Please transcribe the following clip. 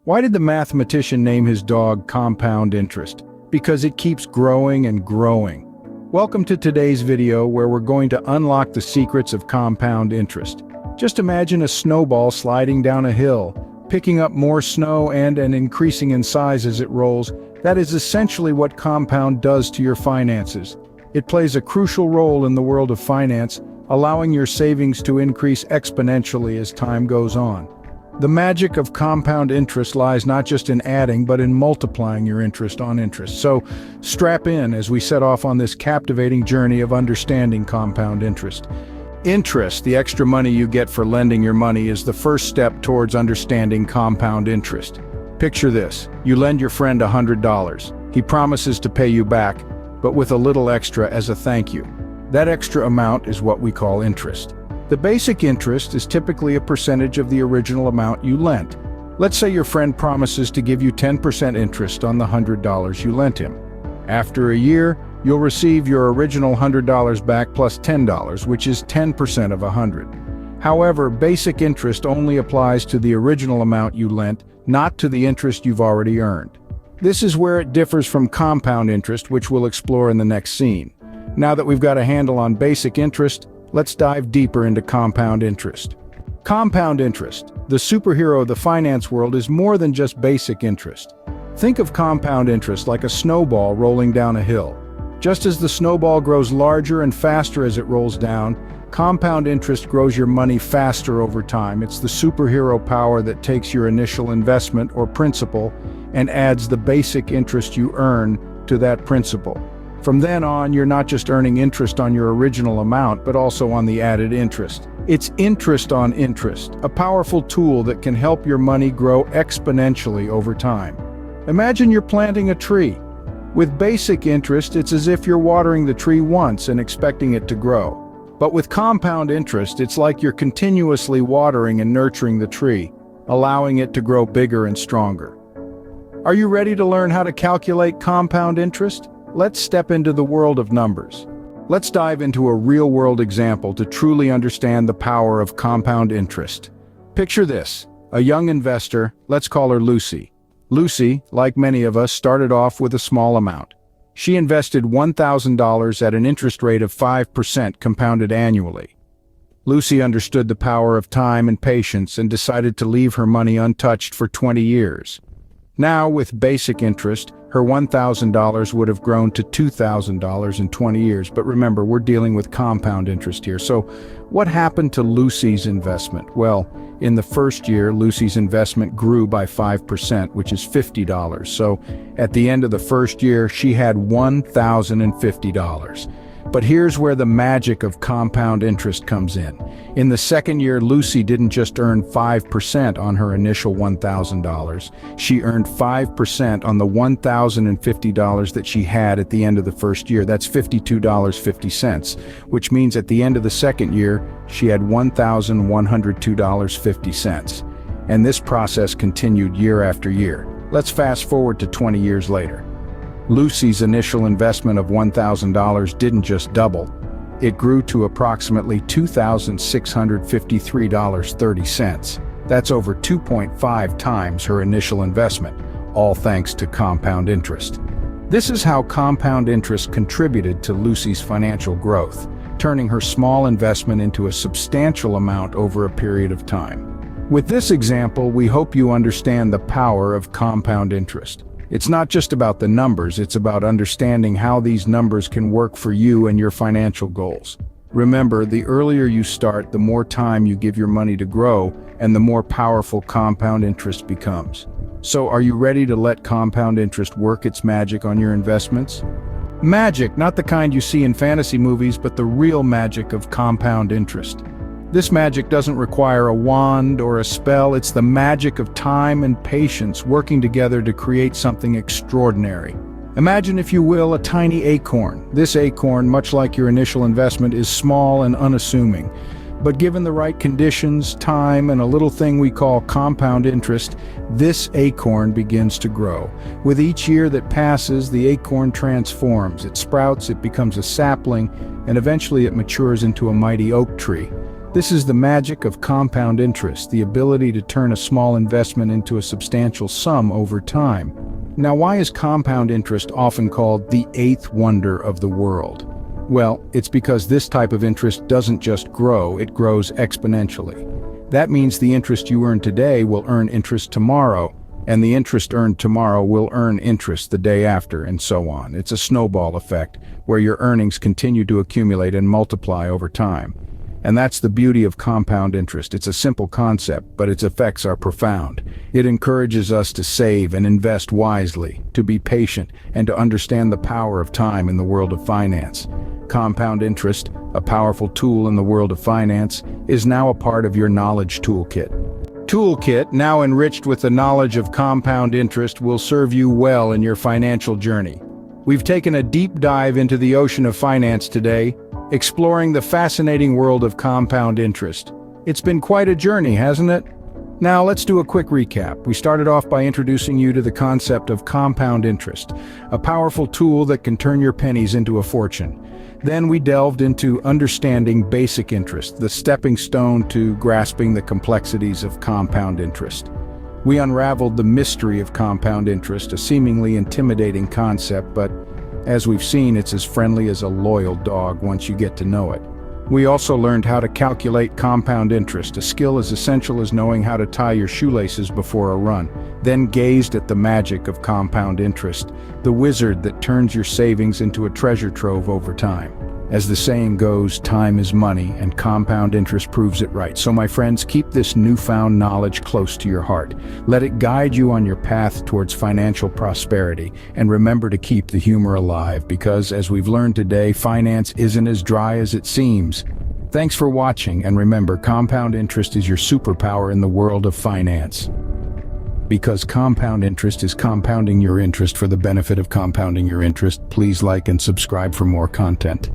Why did the mathematician name his dog compound interest? Because it keeps growing and growing. Welcome to today's video where we're going to unlock the secrets of compound interest. Just imagine a snowball sliding down a hill, picking up more snow and increasing in size as it rolls. That is essentially what compound does to your finances. It plays a crucial role in the world of finance, allowing your savings to increase exponentially as time goes on. The magic of compound interest lies not just in adding, but in multiplying your interest on interest. So strap in as we set off on this captivating journey of understanding compound interest. Interest, the extra money you get for lending your money, is the first step towards understanding compound interest. Picture this: you lend your friend $100. He promises to pay you back, but with a little extra as a thank you. That extra amount is what we call interest. The basic interest is typically a percentage of the original amount you lent. Let's say your friend promises to give you 10% interest on the $100 you lent him. After a year, you'll receive your original $100 back plus $10, which is 10% of $100. However, basic interest only applies to the original amount you lent, not to the interest you've already earned. This is where it differs from compound interest, which we'll explore in the next scene. Now that we've got a handle on basic interest, let's dive deeper into compound interest. Compound interest, the superhero of the finance world, is more than just basic interest. Think of compound interest like a snowball rolling down a hill. Just as the snowball grows larger and faster as it rolls down, compound interest grows your money faster over time. It's the superhero power that takes your initial investment or principal and adds the basic interest you earn to that principal. From then on, you're not just earning interest on your original amount, but also on the added interest. It's interest on interest, a powerful tool that can help your money grow exponentially over time. Imagine you're planting a tree. With basic interest, it's as if you're watering the tree once and expecting it to grow. But with compound interest, it's like you're continuously watering and nurturing the tree, allowing it to grow bigger and stronger. Are you ready to learn how to calculate compound interest? Let's step into the world of numbers. Let's dive into a real-world example to truly understand the power of compound interest. Picture this: a young investor, let's call her Lucy. Lucy, like many of us, started off with a small amount. She invested $1,000 at an interest rate of 5% compounded annually. Lucy understood the power of time and patience and decided to leave her money untouched for 20 years. Now, with basic interest, her $1,000 would have grown to $2,000 in 20 years. But remember, we're dealing with compound interest here. So what happened to Lucy's investment? Well, in the first year, Lucy's investment grew by 5%, which is $50. So at the end of the first year, she had $1,050. But here's where the magic of compound interest comes in. In the second year, Lucy didn't just earn 5% on her initial $1,000. She earned 5% on the $1,050 that she had at the end of the first year. That's $52.50, which means at the end of the second year, she had $1,102.50. And this process continued year after year. Let's fast forward to 20 years later. Lucy's initial investment of $1,000 didn't just double. It grew to approximately $2,653.30. That's over 2.5 times her initial investment, all thanks to compound interest. This is how compound interest contributed to Lucy's financial growth, turning her small investment into a substantial amount over a period of time. With this example, we hope you understand the power of compound interest. It's not just about the numbers, it's about understanding how these numbers can work for you and your financial goals. Remember, the earlier you start, the more time you give your money to grow, and the more powerful compound interest becomes. So are you ready to let compound interest work its magic on your investments? Magic, not the kind you see in fantasy movies, but the real magic of compound interest. This magic doesn't require a wand or a spell. It's the magic of time and patience working together to create something extraordinary. Imagine, if you will, a tiny acorn. This acorn, much like your initial investment, is small and unassuming. But given the right conditions, time, and a little thing we call compound interest, this acorn begins to grow. With each year that passes, the acorn transforms. It sprouts, it becomes a sapling, and eventually it matures into a mighty oak tree. This is the magic of compound interest, the ability to turn a small investment into a substantial sum over time. Now, why is compound interest often called the eighth wonder of the world? Well, it's because this type of interest doesn't just grow, it grows exponentially. That means the interest you earn today will earn interest tomorrow, and the interest earned tomorrow will earn interest the day after, and so on. It's a snowball effect, where your earnings continue to accumulate and multiply over time. And that's the beauty of compound interest. It's a simple concept, but its effects are profound. It encourages us to save and invest wisely, to be patient, and to understand the power of time in the world of finance. Compound interest, a powerful tool in the world of finance, is now a part of your knowledge toolkit. Toolkit, now enriched with the knowledge of compound interest, will serve you well in your financial journey. We've taken a deep dive into the ocean of finance today, exploring the fascinating world of compound interest. It's been quite a journey, hasn't it? Now let's do a quick recap. We started off by introducing you to the concept of compound interest, a powerful tool that can turn your pennies into a fortune. Then we delved into understanding basic interest, the stepping stone to grasping the complexities of compound interest. We unraveled the mystery of compound interest, a seemingly intimidating concept, but as we've seen, it's as friendly as a loyal dog once you get to know it. We also learned how to calculate compound interest, a skill as essential as knowing how to tie your shoelaces before a run. Then gazed at the magic of compound interest, the wizard that turns your savings into a treasure trove over time. As the saying goes, time is money, and compound interest proves it right. So my friends, keep this newfound knowledge close to your heart. Let it guide you on your path towards financial prosperity. And remember to keep the humor alive, because as we've learned today, finance isn't as dry as it seems. Thanks for watching, and remember, compound interest is your superpower in the world of finance. Because compound interest is compounding your interest for the benefit of compounding your interest. Please like and subscribe for more content.